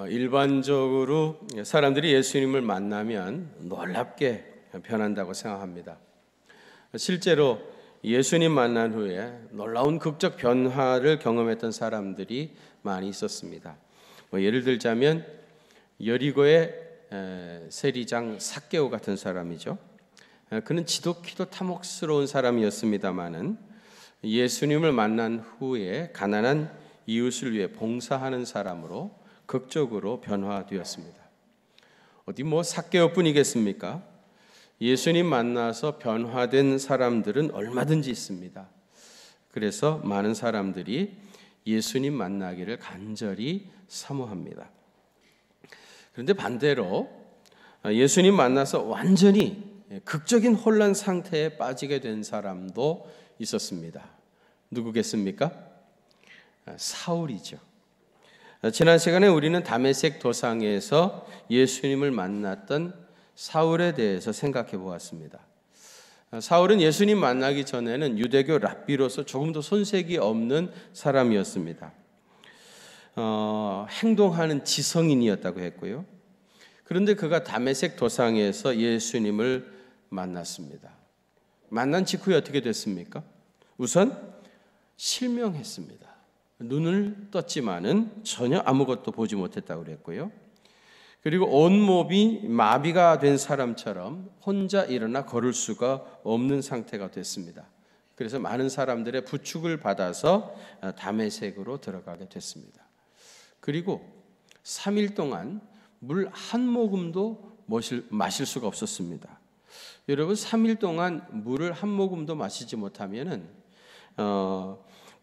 일반적으로 사람들이 예수님을 만나면 놀랍게 변한다고 생각합니다. 실제로 예수님 만난 후에 놀라운 극적 변화를 경험했던 사람들이 많이 있었습니다. 예를 들자면 여리고의 세리장 삭개오 같은 사람이죠. 그는 지독히도 탐욕스러운 사람이었습니다마는 예수님을 만난 후에 가난한 이웃을 위해 봉사하는 사람으로 극적으로 변화되었습니다. 어디 삭개오뿐이겠습니까? 예수님 만나서 변화된 사람들은 얼마든지 있습니다. 그래서 많은 사람들이 예수님 만나기를 간절히 사모합니다. 그런데 반대로 예수님 만나서 완전히 극적인 혼란 상태에 빠지게 된 사람도 있었습니다. 누구겠습니까? 사울이죠. 지난 시간에 우리는 다메섹 도상에서 예수님을 만났던 사울에 대해서 생각해 보았습니다. 사울은 예수님 만나기 전에는 유대교 랍비로서 조금도 손색이 없는 사람이었습니다. 행동하는 지성인이었다고 했고요. 그런데 그가 다메섹 도상에서 예수님을 만났습니다. 만난 직후에 어떻게 됐습니까? 우선 실명했습니다. 눈을 떴지만은 전혀 아무것도 보지 못했다고 그랬고요. 그리고 온몸이 마비가 된 사람처럼 혼자 일어나 걸을 수가 없는 상태가 됐습니다. 그래서 많은 사람들의 부축을 받아서 다메섹으로 들어가게 됐습니다. 그리고 3일 동안 물 한 모금도 마실 수가 없었습니다. 여러분 3일 동안 물을 한 모금도 마시지 못하면은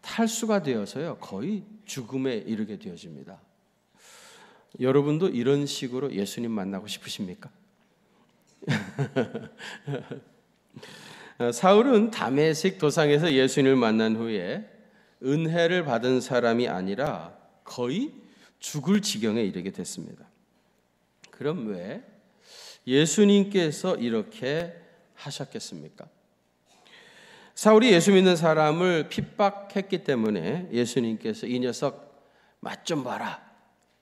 탈수가 되어서요 거의 죽음에 이르게 되어집니다. 여러분도 이런 식으로 예수님 만나고 싶으십니까? 사울은 다메섹 도상에서 예수님을 만난 후에 은혜를 받은 사람이 아니라 거의 죽을 지경에 이르게 됐습니다. 그럼 왜 예수님께서 이렇게 하셨겠습니까? 사울이 예수 믿는 사람을 핍박했기 때문에 예수님께서 이 녀석 맛 좀 봐라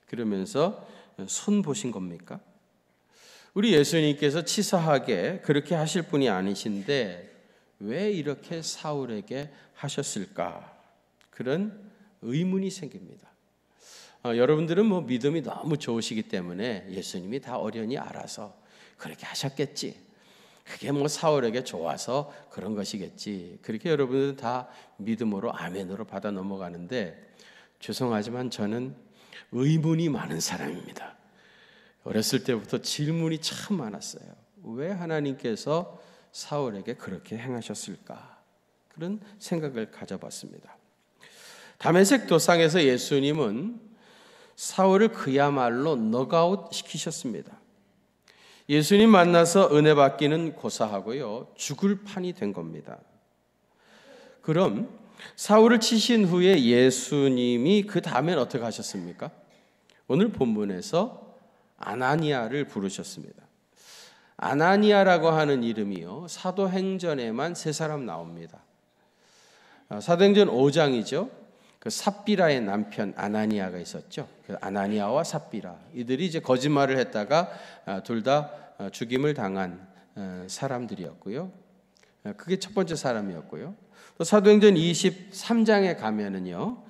그러면서 손 보신 겁니까? 우리 예수님께서 치사하게 그렇게 하실 분이 아니신데 왜 이렇게 사울에게 하셨을까? 그런 의문이 생깁니다. 여러분들은 믿음이 너무 좋으시기 때문에 예수님이 다 어련히 알아서 그렇게 하셨겠지. 그게 사울에게 좋아서 그런 것이겠지. 그렇게 여러분들은 다 믿음으로 아멘으로 받아 넘어가는데 죄송하지만 저는 의문이 많은 사람입니다. 어렸을 때부터 질문이 참 많았어요. 왜 하나님께서 사울에게 그렇게 행하셨을까? 그런 생각을 가져봤습니다. 다메섹 도상에서 예수님은 사울을 그야말로 넉아웃 시키셨습니다. 예수님 만나서 은혜 받기는 고사하고요. 죽을 판이 된 겁니다. 그럼 사울을 치신 후에 예수님이 그 다음엔 어떻게 하셨습니까? 오늘 본문에서 아나니아를 부르셨습니다. 아나니아라고 하는 이름이요. 사도행전에만 3사람 나옵니다. 사도행전 5장이죠. 그 삽비라의 남편 아나니아가 있었죠. 그 아나니아와 삽비라 이들이 이제 거짓말을 했다가 둘 다 죽임을 당한 사람들이었고요. 그게 첫 번째 사람이었고요. 또 사도행전 23장에 가면은요,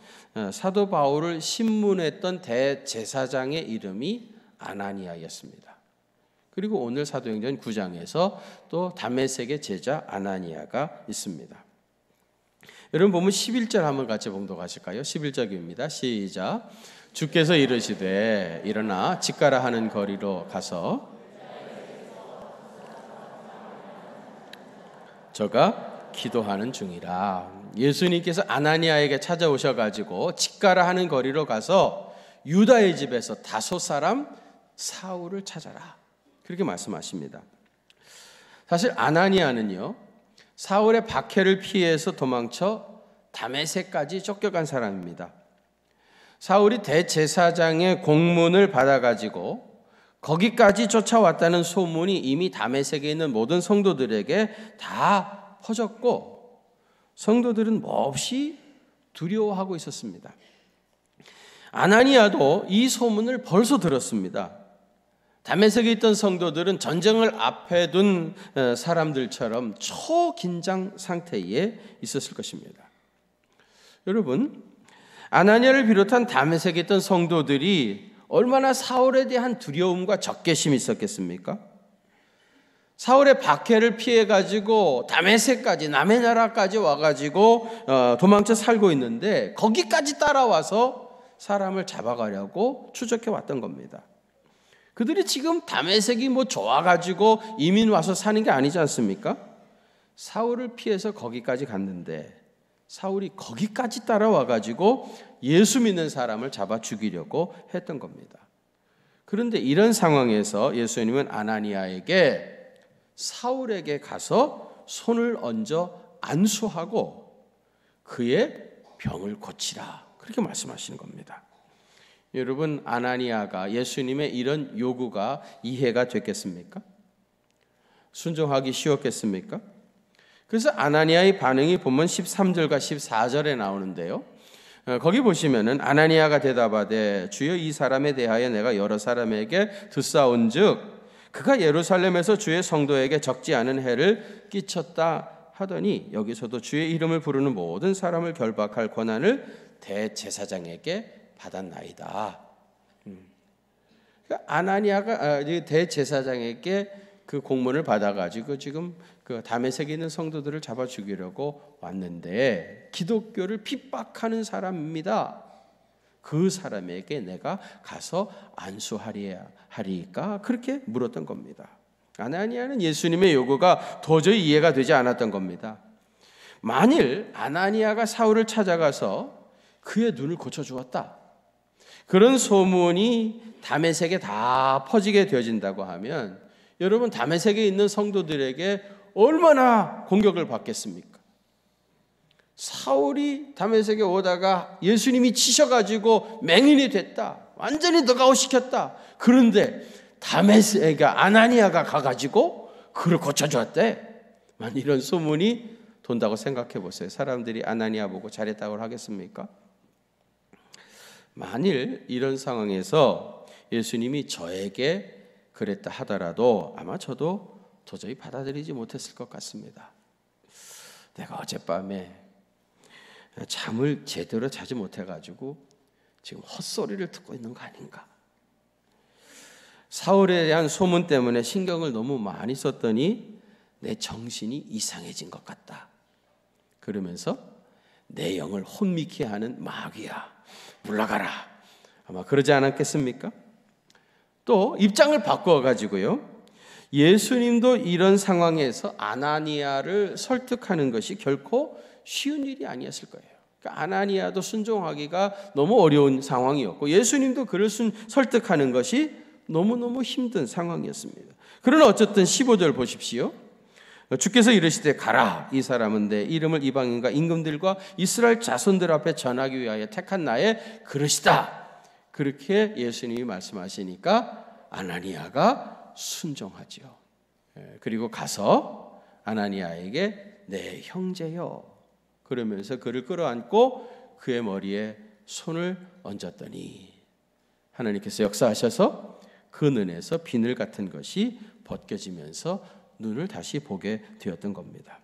사도 바울을 신문했던 대제사장의 이름이 아나니아였습니다. 그리고 오늘 사도행전 9장에서 또 다메섹의 제자 아나니아가 있습니다. 여러분 보면 11절 한번 같이 봉독하실까요? 11절입니다. 시작. 주께서 이르시되 일어나 집가라 하는 거리로 가서 저가 기도하는 중이라. 예수님께서 아나니아에게 찾아오셔가지고 집가라 하는 거리로 가서 유다의 집에서 다소 사람 사울을 찾아라. 그렇게 말씀하십니다. 사실 아나니아는요, 사울의 박해를 피해서 도망쳐 다메섹까지 쫓겨간 사람입니다. 사울이 대제사장의 공문을 받아가지고 거기까지 쫓아왔다는 소문이 이미 다메섹에 있는 모든 성도들에게 다 퍼졌고 성도들은 몹시 두려워하고 있었습니다. 아나니아도 이 소문을 벌써 들었습니다. 다메섹에 있던 성도들은 전쟁을 앞에 둔 사람들처럼 초긴장 상태에 있었을 것입니다. 여러분, 아나니아를 비롯한 다메섹에 있던 성도들이 얼마나 사울에 대한 두려움과 적개심이 있었겠습니까? 사울의 박해를 피해가지고 다메섹까지, 남의 나라까지 와가지고 도망쳐 살고 있는데 거기까지 따라와서 사람을 잡아가려고 추적해 왔던 겁니다. 그들이 지금 다메섹이 좋아가지고 이민 와서 사는 게 아니지 않습니까? 사울을 피해서 거기까지 갔는데 사울이 거기까지 따라와가지고 예수 믿는 사람을 잡아 죽이려고 했던 겁니다. 그런데 이런 상황에서 예수님은 아나니아에게 사울에게 가서 손을 얹어 안수하고 그의 병을 고치라, 그렇게 말씀하시는 겁니다. 여러분, 아나니아가 예수님의 이런 요구가 이해가 됐겠습니까? 순종하기 쉬웠겠습니까? 그래서 아나니아의 반응이 본문 13절과 14절에 나오는데요. 거기 보시면은 아나니아가 대답하되 주여 이 사람에 대하여 내가 여러 사람에게 듣사온즉 그가 예루살렘에서 주의 성도에게 적지 않은 해를 끼쳤다 하더니 여기서도 주의 이름을 부르는 모든 사람을 결박할 권한을 대제사장에게 받았나이다. 그러니까 아나니아가 대제사장에게 그 공문을 받아가지고 지금 그 다메섹에 있는 성도들을 잡아 죽이려고 왔는데 기독교를 핍박하는 사람입니다. 그 사람에게 내가 가서 안수하리까? 그렇게 물었던 겁니다. 아나니아는 예수님의 요구가 도저히 이해가 되지 않았던 겁니다. 만일 아나니아가 사울을 찾아가서 그의 눈을 고쳐주었다, 그런 소문이 다메섹에 다 퍼지게 되어진다고 하면 여러분, 다메섹에 있는 성도들에게 얼마나 공격을 받겠습니까? 사울이 다메섹에 오다가 예수님이 치셔가지고 맹인이 됐다, 완전히 너가웃시켰다. 그런데 다메섹에 아나니아가 가가지고 그를 고쳐줬대. 만일 이런 소문이 돈다고 생각해 보세요. 사람들이 아나니아 보고 잘했다고 하겠습니까? 만일 이런 상황에서 예수님이 저에게 그랬다 하더라도 아마 저도 도저히 받아들이지 못했을 것 같습니다. 내가 어젯밤에 잠을 제대로 자지 못해가지고 지금 헛소리를 듣고 있는 거 아닌가? 사울에 대한 소문 때문에 신경을 너무 많이 썼더니 내 정신이 이상해진 것 같다. 그러면서 내 영을 혼미케 하는 마귀야, 물러가라. 아마 그러지 않았겠습니까? 또 입장을 바꿔가지고요, 예수님도 이런 상황에서 아나니아를 설득하는 것이 결코 쉬운 일이 아니었을 거예요. 그러니까 아나니아도 순종하기가 너무 어려운 상황이었고 예수님도 그를 설득하는 것이 너무너무 힘든 상황이었습니다. 그러나 어쨌든 15절 보십시오. 주께서 이르시되 가라, 이 사람은 내 이름을 이방인과 임금들과 이스라엘 자손들 앞에 전하기 위하여 택한 나의 그릇이다. 그렇게 예수님이 말씀하시니까 아나니아가 순종하죠. 그리고 가서 아나니아에게 내 형제여 그러면서 그를 끌어안고 그의 머리에 손을 얹었더니 하나님께서 역사하셔서 그 눈에서 비늘 같은 것이 벗겨지면서 눈을 다시 보게 되었던 겁니다.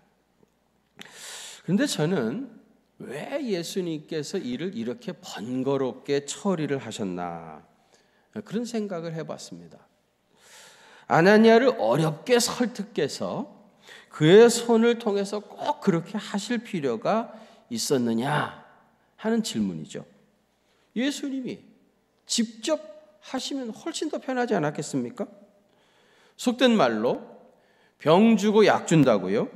그런데 저는 왜 예수님께서 이를 이렇게 번거롭게 처리를 하셨나, 그런 생각을 해봤습니다. 아나니아를 어렵게 설득해서 그의 손을 통해서 꼭 그렇게 하실 필요가 있었느냐 하는 질문이죠. 예수님이 직접 하시면 훨씬 더 편하지 않았겠습니까? 속된 말로 병 주고 약 준다고요.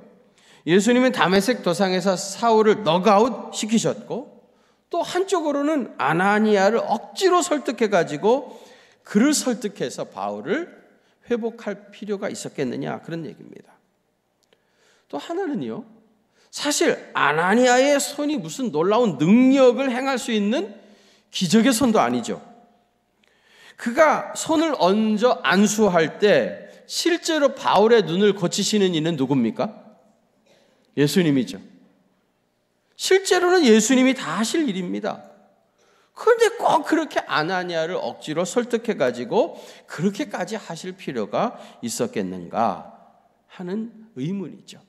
예수님은 다메섹 도상에서 사울을 넉아웃 시키셨고 또 한쪽으로는 아나니아를 억지로 설득해가지고 그를 설득해서 바울을 회복할 필요가 있었겠느냐, 그런 얘기입니다. 또 하나는요, 사실 아나니아의 손이 무슨 놀라운 능력을 행할 수 있는 기적의 손도 아니죠. 그가 손을 얹어 안수할 때 실제로 바울의 눈을 고치시는 이는 누굽니까? 예수님이죠. 실제로는 예수님이 다 하실 일입니다. 그런데 꼭 그렇게 아나니아를 억지로 설득해가지고 그렇게까지 하실 필요가 있었겠는가 하는 의문이죠.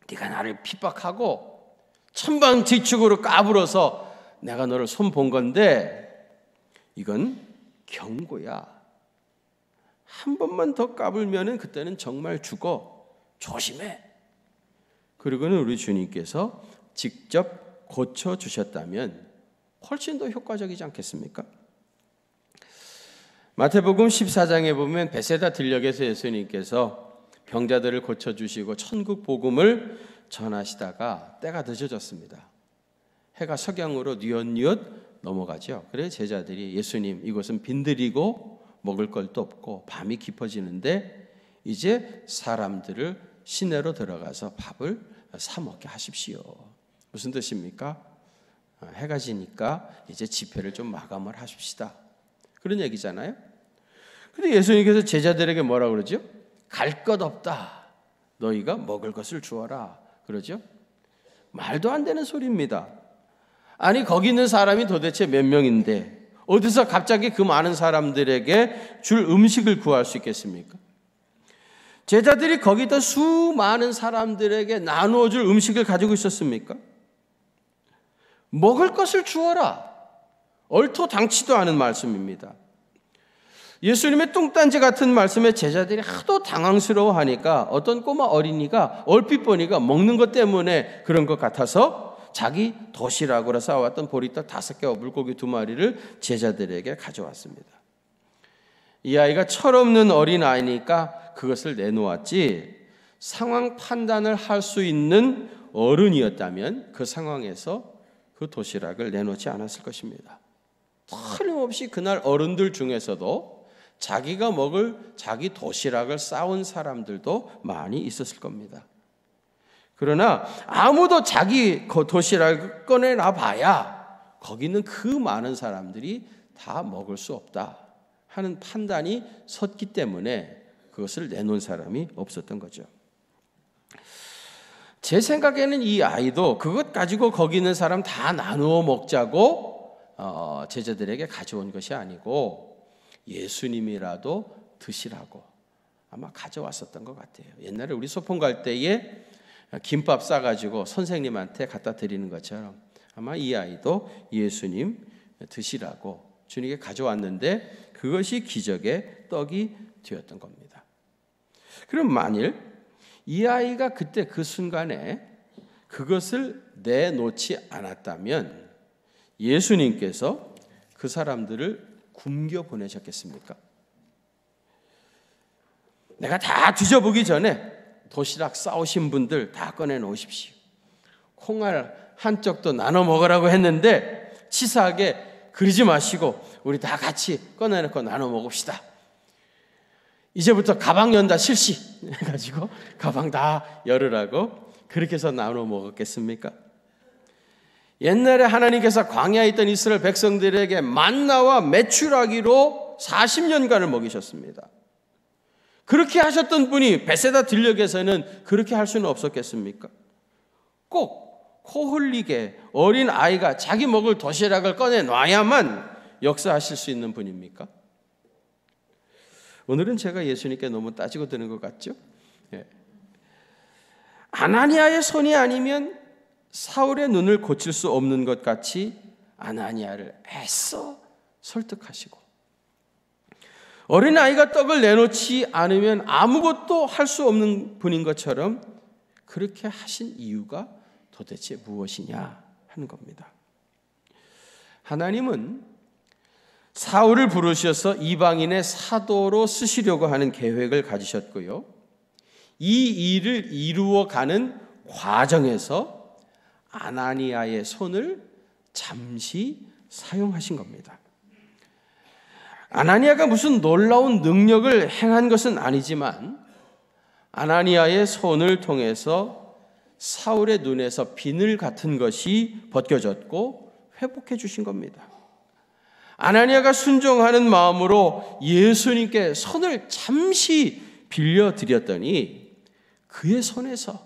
네가 나를 핍박하고 천방지축으로 까불어서 내가 너를 손본 건데 이건 경고야. 한 번만 더 까불면은 그때는 정말 죽어. 조심해. 그리고는 우리 주님께서 직접 고쳐주셨다면 훨씬 더 효과적이지 않겠습니까? 마태복음 14장에 보면 베세다 들녘에서 예수님께서 병자들을 고쳐주시고 천국 복음을 전하시다가 때가 늦어졌습니다. 해가 석양으로 뉘엿뉘엿 넘어가죠. 그래서 제자들이 예수님 이곳은 빈들이고 먹을 것도 없고 밤이 깊어지는데 이제 사람들을 시내로 들어가서 밥을 사 먹게 하십시오. 무슨 뜻입니까? 해가 지니까 이제 집회를 좀 마감을 하십시다. 그런 얘기잖아요. 그런데 예수님께서 제자들에게 뭐라고 그러죠? 갈 것 없다. 너희가 먹을 것을 주어라. 그러죠? 말도 안 되는 소리입니다. 아니 거기 있는 사람이 도대체 몇 명인데 어디서 갑자기 그 많은 사람들에게 줄 음식을 구할 수 있겠습니까? 제자들이 거기다 수많은 사람들에게 나누어 줄 음식을 가지고 있었습니까? 먹을 것을 주어라. 얼토당치도 않은 말씀입니다. 예수님의 뚱딴지 같은 말씀에 제자들이 하도 당황스러워하니까 어떤 꼬마 어린이가 얼핏 보니까 먹는 것 때문에 그런 것 같아서 자기 도시락으로 싸왔던 보리떡 5개와 물고기 2마리를 제자들에게 가져왔습니다. 이 아이가 철없는 어린아이니까 그것을 내놓았지 상황 판단을 할 수 있는 어른이었다면 그 상황에서 그 도시락을 내놓지 않았을 것입니다. 틀림없이 그날 어른들 중에서도 자기가 먹을 자기 도시락을 싸온 사람들도 많이 있었을 겁니다. 그러나 아무도 자기 도시락을 꺼내놔 봐야 거기 있는 그 많은 사람들이 다 먹을 수 없다 하는 판단이 섰기 때문에 그것을 내놓은 사람이 없었던 거죠. 제 생각에는 이 아이도 그것 가지고 거기 있는 사람 다 나누어 먹자고 제자들에게 가져온 것이 아니고 예수님이라도 드시라고 아마 가져왔었던 것 같아요. 옛날에 우리 소풍 갈 때에 김밥 싸가지고 선생님한테 갖다 드리는 것처럼 아마 이 아이도 예수님 드시라고 주님께 가져왔는데 그것이 기적의 떡이 되었던 겁니다. 그럼 만일 이 아이가 그때 그 순간에 그것을 내놓지 않았다면 예수님께서 그 사람들을 굶겨 보내셨겠습니까? 내가 다 뒤져보기 전에 도시락 싸오신 분들 다 꺼내놓으십시오. 콩알 한쪽도 나눠 먹으라고 했는데 치사하게 그러지 마시고 우리 다 같이 꺼내놓고 나눠 먹읍시다. 이제부터 가방 연다 실시 해가지고 가방 다 열으라고 그렇게 해서 나눠 먹었겠습니까? 옛날에 하나님께서 광야에 있던 이스라엘 백성들에게 만나와 메추라기로 40년간을 먹이셨습니다. 그렇게 하셨던 분이 베세다 들녘에서는 그렇게 할 수는 없었겠습니까? 꼭 코 흘리게 어린 아이가 자기 먹을 도시락을 꺼내놔야만 역사하실 수 있는 분입니까? 오늘은 제가 예수님께 너무 따지고 드는 것 같죠? 예. 아나니아의 손이 아니면 사울의 눈을 고칠 수 없는 것 같이 아나니아를 애써 설득하시고 어린아이가 떡을 내놓지 않으면 아무것도 할 수 없는 분인 것처럼 그렇게 하신 이유가 도대체 무엇이냐 하는 겁니다. 하나님은 사울을 부르셔서 이방인의 사도로 쓰시려고 하는 계획을 가지셨고요. 이 일을 이루어가는 과정에서 아나니아의 손을 잠시 사용하신 겁니다. 아나니아가 무슨 놀라운 능력을 행한 것은 아니지만 아나니아의 손을 통해서 사울의 눈에서 비늘 같은 것이 벗겨졌고 회복해 주신 겁니다. 아나니아가 순종하는 마음으로 예수님께 손을 잠시 빌려드렸더니 그의 손에서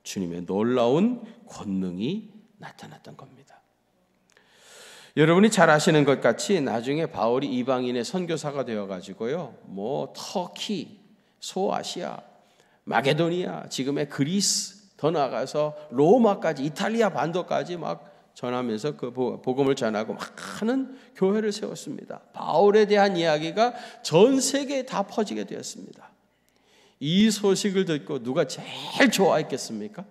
주님의 놀라운 권능이 나타났던 겁니다. 여러분이 잘 아시는 것 같이 나중에 바울이 이방인의 선교사가 되어가지고요, 뭐 터키, 소아시아, 마게도니아, 지금의 그리스, 더 나아가서 로마까지, 이탈리아 반도까지 막 전하면서 그 복음을 전하고 막 하는 교회를 세웠습니다. 바울에 대한 이야기가 전 세계에 다 퍼지게 되었습니다. 이 소식을 듣고 누가 제일 좋아했겠습니까?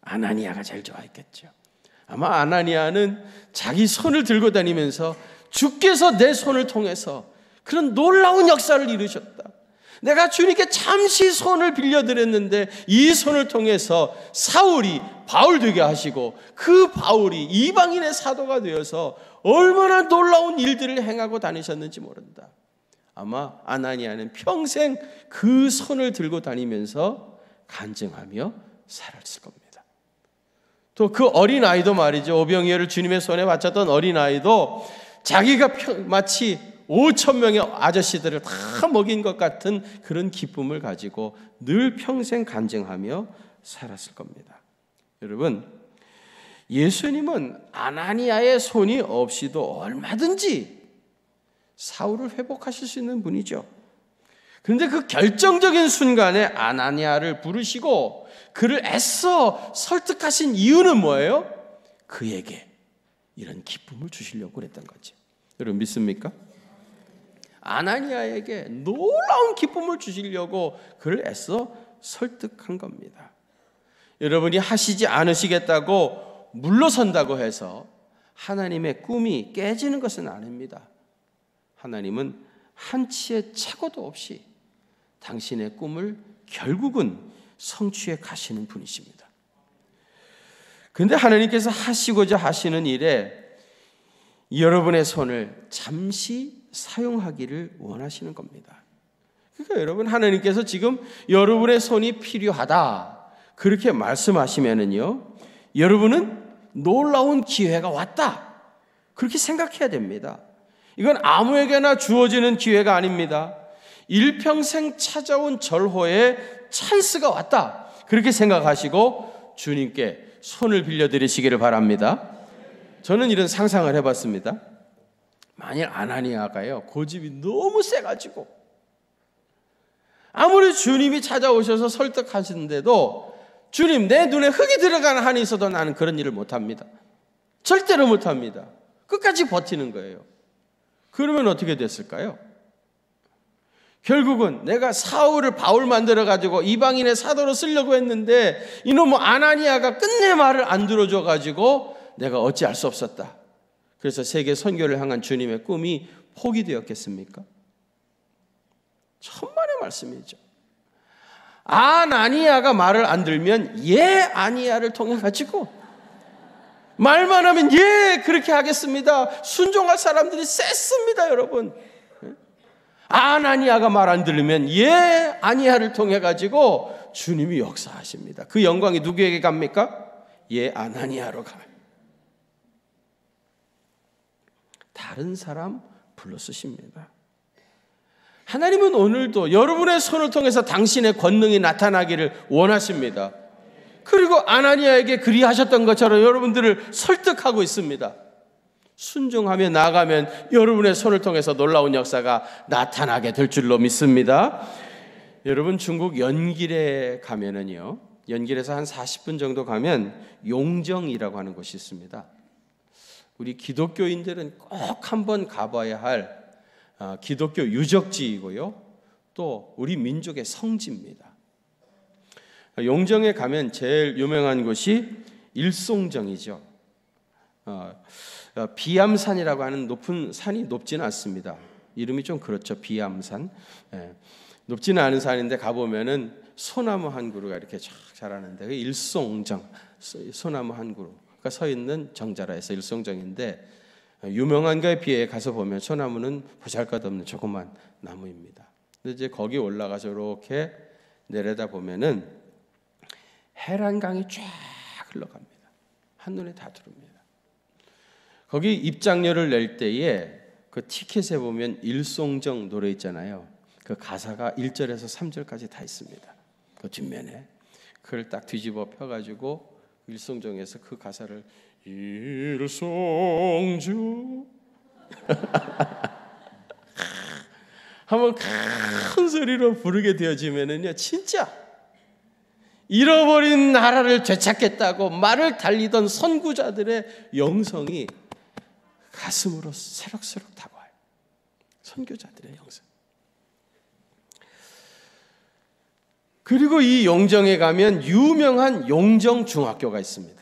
아나니아가 제일 좋아했겠죠. 아마 아나니아는 자기 손을 들고 다니면서 주께서 내 손을 통해서 그런 놀라운 역사를 이루셨다. 내가 주님께 잠시 손을 빌려드렸는데 이 손을 통해서 사울이 바울 되게 하시고 그 바울이 이방인의 사도가 되어서 얼마나 놀라운 일들을 행하고 다니셨는지 모른다. 아마 아나니아는 평생 그 손을 들고 다니면서 간증하며 살았을 겁니다. 또 그 어린아이도 말이죠. 오병이어를 주님의 손에 바쳤던 어린아이도 자기가 마치 5,000명의 아저씨들을 다 먹인 것 같은 그런 기쁨을 가지고 늘 평생 간증하며 살았을 겁니다. 여러분, 예수님은 아나니아의 손이 없이도 얼마든지 사울을 회복하실 수 있는 분이죠. 그런데 그 결정적인 순간에 아나니아를 부르시고 그를 애써 설득하신 이유는 뭐예요? 그에게 이런 기쁨을 주시려고 그랬던 거죠. 여러분 믿습니까? 아나니아에게 놀라운 기쁨을 주시려고 그를 애써 설득한 겁니다. 여러분이 하시지 않으시겠다고 물러선다고 해서 하나님의 꿈이 깨지는 것은 아닙니다. 하나님은 한치의 착오도 없이 당신의 꿈을 결국은 성취해 가시는 분이십니다. 그런데 하나님께서 하시고자 하시는 일에 여러분의 손을 잠시 사용하기를 원하시는 겁니다. 그러니까 여러분, 하나님께서 지금 여러분의 손이 필요하다 그렇게 말씀하시면은요, 여러분은 놀라운 기회가 왔다 그렇게 생각해야 됩니다. 이건 아무에게나 주어지는 기회가 아닙니다. 일평생 찾아온 절호의 찬스가 왔다 그렇게 생각하시고 주님께 손을 빌려드리시기를 바랍니다. 저는 이런 상상을 해봤습니다. 만일 아나니아가요, 고집이 너무 세가지고 아무리 주님이 찾아오셔서 설득하시는데도 주님, 내 눈에 흙이 들어가는 한이 있어도 나는 그런 일을 못합니다. 절대로 못합니다. 끝까지 버티는 거예요. 그러면 어떻게 됐을까요? 결국은 내가 사울을 바울 만들어가지고 이방인의 사도로 쓰려고 했는데 이놈 아나니아가 끝내 말을 안 들어줘가지고 내가 어찌할 수 없었다. 그래서 세계 선교를 향한 주님의 꿈이 포기되었겠습니까? 천만의 말씀이죠. 아나니아가 말을 안 들면 아니야를 통해 가지고 말만 하면 그렇게 하겠습니다. 순종할 사람들이 셌습니다, 여러분. 아나니아가 말 안 들으면 아니야를 통해 가지고 주님이 역사하십니다. 그 영광이 누구에게 갑니까? 아나니아로 가요. 다른 사람 불러 쓰십니다. 하나님은 오늘도 여러분의 손을 통해서 당신의 권능이 나타나기를 원하십니다. 그리고 아나니아에게 그리하셨던 것처럼 여러분들을 설득하고 있습니다. 순종하며 나아가면 여러분의 손을 통해서 놀라운 역사가 나타나게 될 줄로 믿습니다. 여러분, 중국 연길에 가면은요, 연길에서 한 40분 정도 가면 용정이라고 하는 곳이 있습니다. 우리 기독교인들은 꼭 한번 가봐야 할 기독교 유적지이고요, 또 우리 민족의 성지입니다. 용정에 가면 제일 유명한 곳이 일송정이죠. 비암산이라고 하는 높은 산이 높지는 않습니다. 이름이 좀 그렇죠. 비암산. 높지는 않은 산인데 가보면은 소나무 한 그루가 이렇게 쫙 자라는데 그 일송정, 소나무 한 그루가 서 있는 정자라 해서 일송정인데, 유명한 거에 비해 가서 보면 소나무는 보잘것없는 조그만 나무입니다. 근데 이제 거기 올라가서 이렇게 내려다 보면은 해란강이 쫙 흘러갑니다. 한눈에 다 들어옵니다. 거기 입장료를 낼 때에 그 티켓에 보면 일송정 노래 있잖아요. 그 가사가 1절에서 3절까지 다 있습니다. 그 뒷면에 그걸 딱 뒤집어 펴가지고 일송정에서 그 가사를 일송주 한번 큰 소리로 부르게 되어지면은요, 진짜 잃어버린 나라를 되찾겠다고 말을 달리던 선구자들의 영성이 가슴으로 새록새록 다가와요. 선교자들의 영성. 그리고 이 용정에 가면 유명한 용정중학교가 있습니다.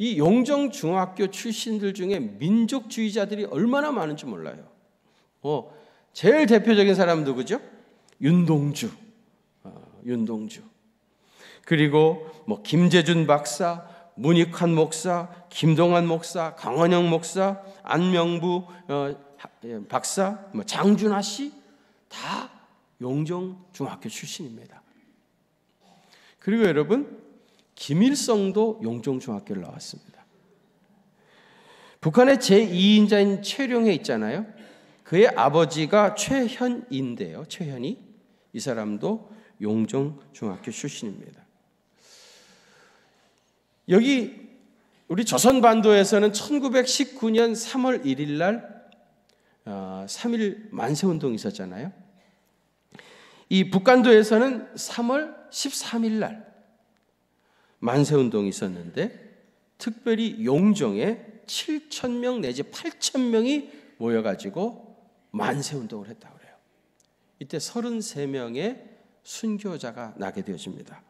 이 용정중학교 출신들 중에 민족주의자들이 얼마나 많은지 몰라요. 제일 대표적인 사람 누구죠? 윤동주. 그리고 김재준 박사, 문익환 목사, 김동환 목사, 강원영 목사, 안명부 박사, 장준하 씨 다 용정중학교 출신입니다. 그리고 여러분, 김일성도 용정중학교를 나왔습니다. 북한의 제2인자인 최룡해 있잖아요. 그의 아버지가 최현인데요. 최현이. 이 사람도 용정중학교 출신입니다. 여기 우리 조선반도에서는 1919년 3월 1일 날 3.1 만세운동이 있었잖아요. 이 북한도에서는 3월 13일 날 만세운동이 있었는데 특별히 용정에 7,000명 내지 8,000명이 모여가지고 만세운동을 했다고 그래요. 이때 33명의 순교자가 나게 되어집니다.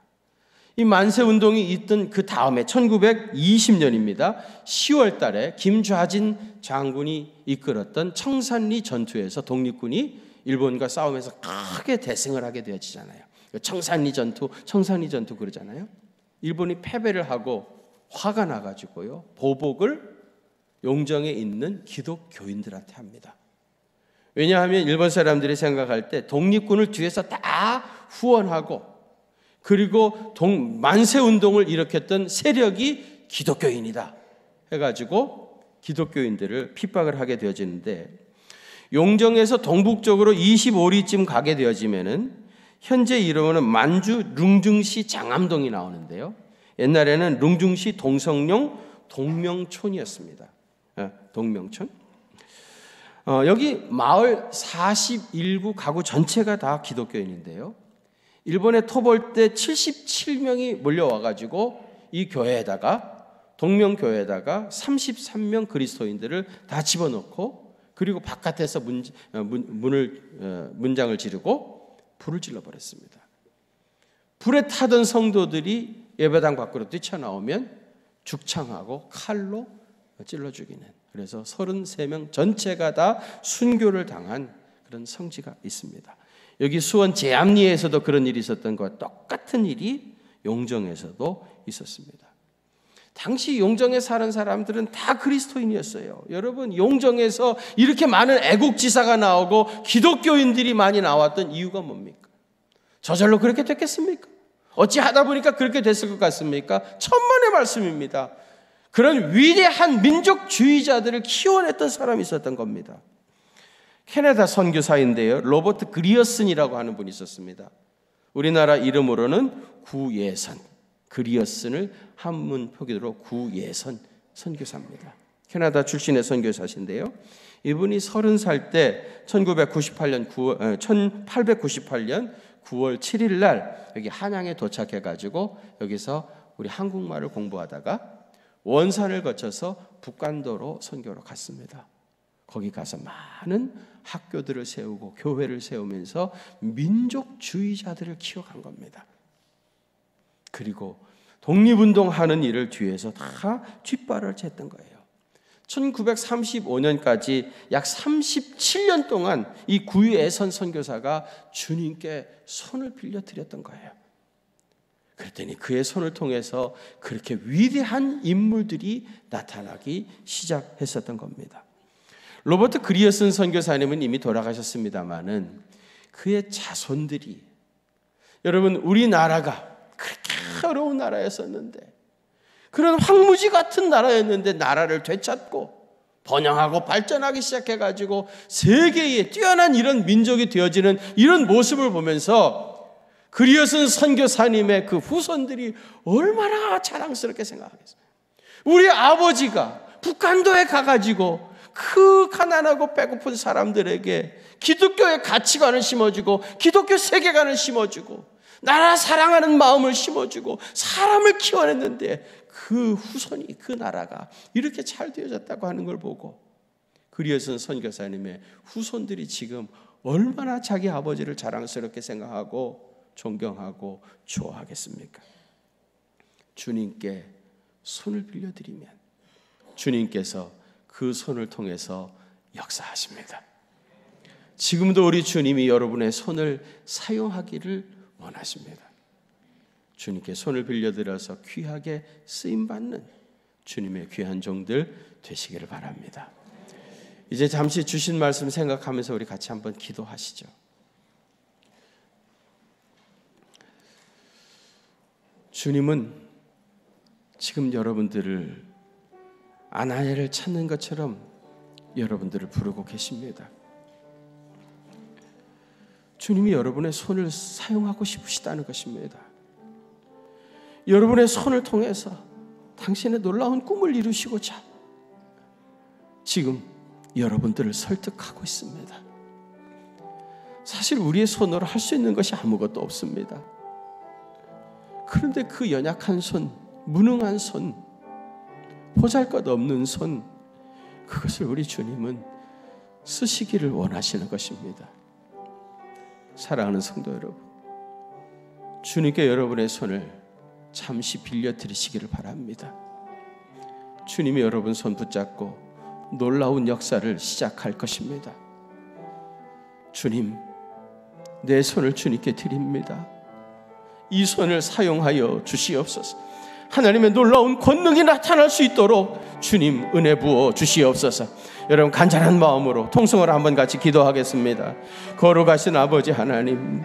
이 만세운동이 있던 그 다음에 1920년입니다. 10월 달에 김좌진 장군이 이끌었던 청산리 전투에서 독립군이 일본과 싸우면서 크게 대승을 하게 되어지잖아요. 청산리 전투 그러잖아요. 일본이 패배를 하고 화가 나가지고요, 보복을 용정에 있는 기독교인들한테 합니다. 왜냐하면 일본 사람들이 생각할 때 독립군을 뒤에서 다 후원하고 그리고 만세운동을 일으켰던 세력이 기독교인이다 해가지고 기독교인들을 핍박을 하게 되어지는데, 용정에서 동북쪽으로 25리쯤 가게 되어지면은 현재 이름으로는 만주 룽중시 장암동이 나오는데요. 옛날에는 룽중시 동성룡 동명촌이었습니다. 동명촌. 여기 마을 41구 가구 전체가 다 기독교인인데요. 일본의 토벌 때 77명이 몰려와가지고 이 교회에다가, 동명교회에다가 33명 그리스도인들을 다 집어넣고 그리고 바깥에서 문장을 지르고 불을 질러버렸습니다. 불에 타던 성도들이 예배당 밖으로 뛰쳐나오면 죽창하고 칼로 찔러 죽이는, 그래서 33명 전체가 다 순교를 당한 그런 성지가 있습니다. 여기 수원 제암리에서도 그런 일이 있었던 것과 똑같은 일이 용정에서도 있었습니다. 당시 용정에 사는 사람들은 다 그리스도인이었어요. 여러분, 용정에서 이렇게 많은 애국지사가 나오고 기독교인들이 많이 나왔던 이유가 뭡니까? 저절로 그렇게 됐겠습니까? 어찌 하다 보니까 그렇게 됐을 것 같습니까? 천만의 말씀입니다. 그런 위대한 민족주의자들을 키워냈던 사람이 있었던 겁니다. 캐나다 선교사인데요, 로버트 그리어슨이라고 하는 분이 있었습니다. 우리나라 이름으로는 구예선, 그리어슨을 한문 표기로 구예선 선교사입니다. 캐나다 출신의 선교사신데요, 이분이 30살 때 1898년 9월 7일 날 여기 한양에 도착해가지고 여기서 우리 한국말을 공부하다가 원산을 거쳐서 북간도로 선교로 갔습니다. 거기 가서 많은 학교들을 세우고 교회를 세우면서 민족주의자들을 키워간 겁니다. 그리고 독립운동하는 일을 뒤에서 다 뒷발을 쳤던 거예요. 1935년까지 약 37년 동안 이 구유애선 선교사가 주님께 손을 빌려 드렸던 거예요. 그랬더니 그의 손을 통해서 그렇게 위대한 인물들이 나타나기 시작했었던 겁니다. 로버트 그리어슨 선교사님은 이미 돌아가셨습니다마는 그의 자손들이, 여러분, 우리나라가 그렇게 어려운 나라였었는데, 그런 황무지 같은 나라였는데 나라를 되찾고 번영하고 발전하기 시작해가지고 세계에 뛰어난 이런 민족이 되어지는 이런 모습을 보면서 그리어슨 선교사님의 그 후손들이 얼마나 자랑스럽게 생각하겠어요. 우리 아버지가 북한도에 가가지고 그 가난하고 배고픈 사람들에게 기독교의 가치관을 심어주고 기독교 세계관을 심어주고 나라 사랑하는 마음을 심어주고 사람을 키워냈는데 그 후손이, 그 나라가 이렇게 잘 되어졌다고 하는 걸 보고 그리어선 선교사님의 후손들이 지금 얼마나 자기 아버지를 자랑스럽게 생각하고 존경하고 좋아하겠습니까? 주님께 손을 빌려드리면 주님께서 그 손을 통해서 역사하십니다. 지금도 우리 주님이 여러분의 손을 사용하기를 원하십니다. 주님께 손을 빌려드려서 귀하게 쓰임받는 주님의 귀한 종들 되시기를 바랍니다. 이제 잠시 주신 말씀 생각하면서 우리 같이 한번 기도하시죠. 주님은 지금 여러분들을 아나니아를 찾는 것처럼 여러분들을 부르고 계십니다. 주님이 여러분의 손을 사용하고 싶으시다는 것입니다. 여러분의 손을 통해서 당신의 놀라운 꿈을 이루시고자 지금 여러분들을 설득하고 있습니다. 사실 우리의 손으로 할 수 있는 것이 아무것도 없습니다. 그런데 그 연약한 손, 무능한 손, 보잘것없는 손, 그것을 우리 주님은 쓰시기를 원하시는 것입니다. 사랑하는 성도 여러분, 주님께 여러분의 손을 잠시 빌려드리시기를 바랍니다. 주님이 여러분 손 붙잡고 놀라운 역사를 시작할 것입니다. 주님, 내 손을 주님께 드립니다. 이 손을 사용하여 주시옵소서. 하나님의 놀라운 권능이 나타날 수 있도록 주님 은혜 부어 주시옵소서. 여러분 간절한 마음으로 통성으로 한번 같이 기도하겠습니다. 거룩하신 아버지 하나님,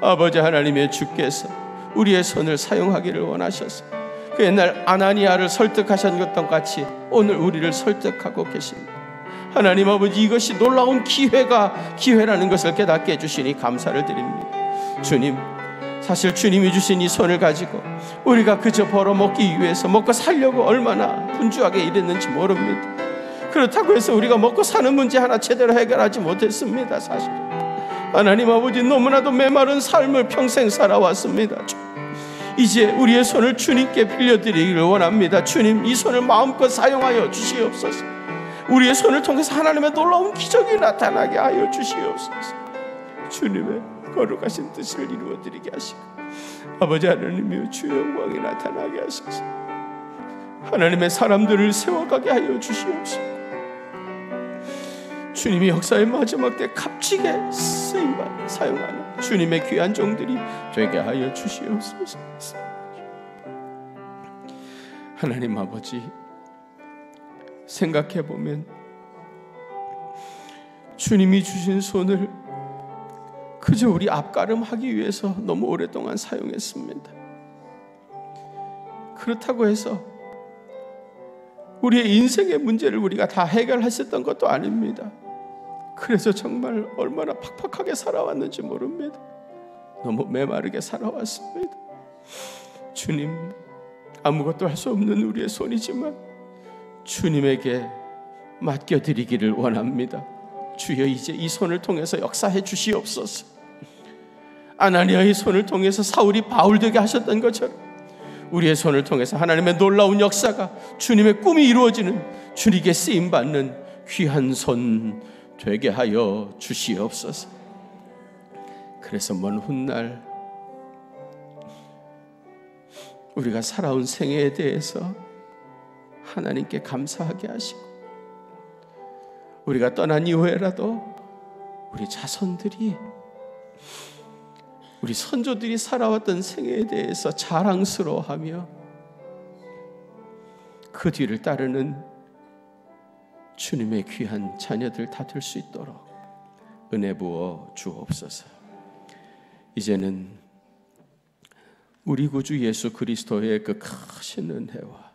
아버지 하나님의 주께서 우리의 손을 사용하기를 원하셔서 그 옛날 아나니아를 설득하신 것 같이 오늘 우리를 설득하고 계십니다. 하나님 아버지, 이것이 놀라운 기회라는 것을 깨닫게 해주시니 감사를 드립니다. 주님, 사실 주님이 주신 이 손을 가지고 우리가 그저 벌어먹기 위해서 먹고 살려고 얼마나 분주하게 일했는지 모릅니다. 그렇다고 해서 우리가 먹고 사는 문제 하나 제대로 해결하지 못했습니다. 사실 하나님 아버지, 너무나도 메마른 삶을 평생 살아왔습니다. 이제 우리의 손을 주님께 빌려드리기를 원합니다. 주님, 이 손을 마음껏 사용하여 주시옵소서. 우리의 손을 통해서 하나님의 놀라운 기적이 나타나게 하여 주시옵소서. 주님의 거룩하신 뜻을 이루어드리게 하시고 아버지 하나님이여 주의 영광이 나타나게 하셔서 하나님의 사람들을 세워가게 하여 주시옵소서. 주님이 역사의 마지막 때 값지게 쓰임받아 사용하는 주님의 귀한 종들이 되게 하여 주시옵소서. 하나님 아버지, 생각해보면 주님이 주신 손을 그저 우리 앞가름하기 위해서 너무 오랫동안 사용했습니다. 그렇다고 해서 우리의 인생의 문제를 우리가 다 해결했었던 것도 아닙니다. 그래서 정말 얼마나 팍팍하게 살아왔는지 모릅니다. 너무 메마르게 살아왔습니다. 주님, 아무것도 할 수 없는 우리의 손이지만 주님에게 맡겨드리기를 원합니다. 주여, 이제 이 손을 통해서 역사해 주시옵소서. 아나니아의 손을 통해서 사울이 바울 되게 하셨던 것처럼 우리의 손을 통해서 하나님의 놀라운 역사가, 주님의 꿈이 이루어지는, 주님께 쓰임받는 귀한 손 되게 하여 주시옵소서. 그래서 먼 훗날 우리가 살아온 생애에 대해서 하나님께 감사하게 하시고, 우리가 떠난 이후에라도 우리 자손들이, 우리 선조들이 살아왔던 생애에 대해서 자랑스러워하며 그 뒤를 따르는 주님의 귀한 자녀들 다 될 수 있도록 은혜 부어 주옵소서. 이제는 우리 구주 예수 그리스도의 그 크신 은혜와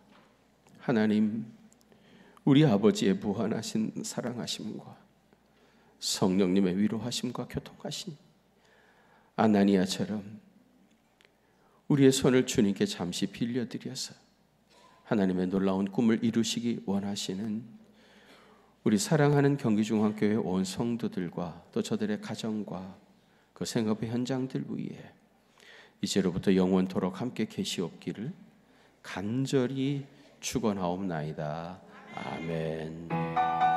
하나님 우리 아버지의 무한하신 사랑하심과 성령님의 위로하심과 교통하심, 아나니아처럼 우리의 손을 주님께 잠시 빌려드려서 하나님의 놀라운 꿈을 이루시기 원하시는 우리 사랑하는 경기중앙교회 온 성도들과 또 저들의 가정과 그 생업의 현장들 위에 이제로부터 영원토록 함께 계시옵기를 간절히 축원하옵나이다. 아멘.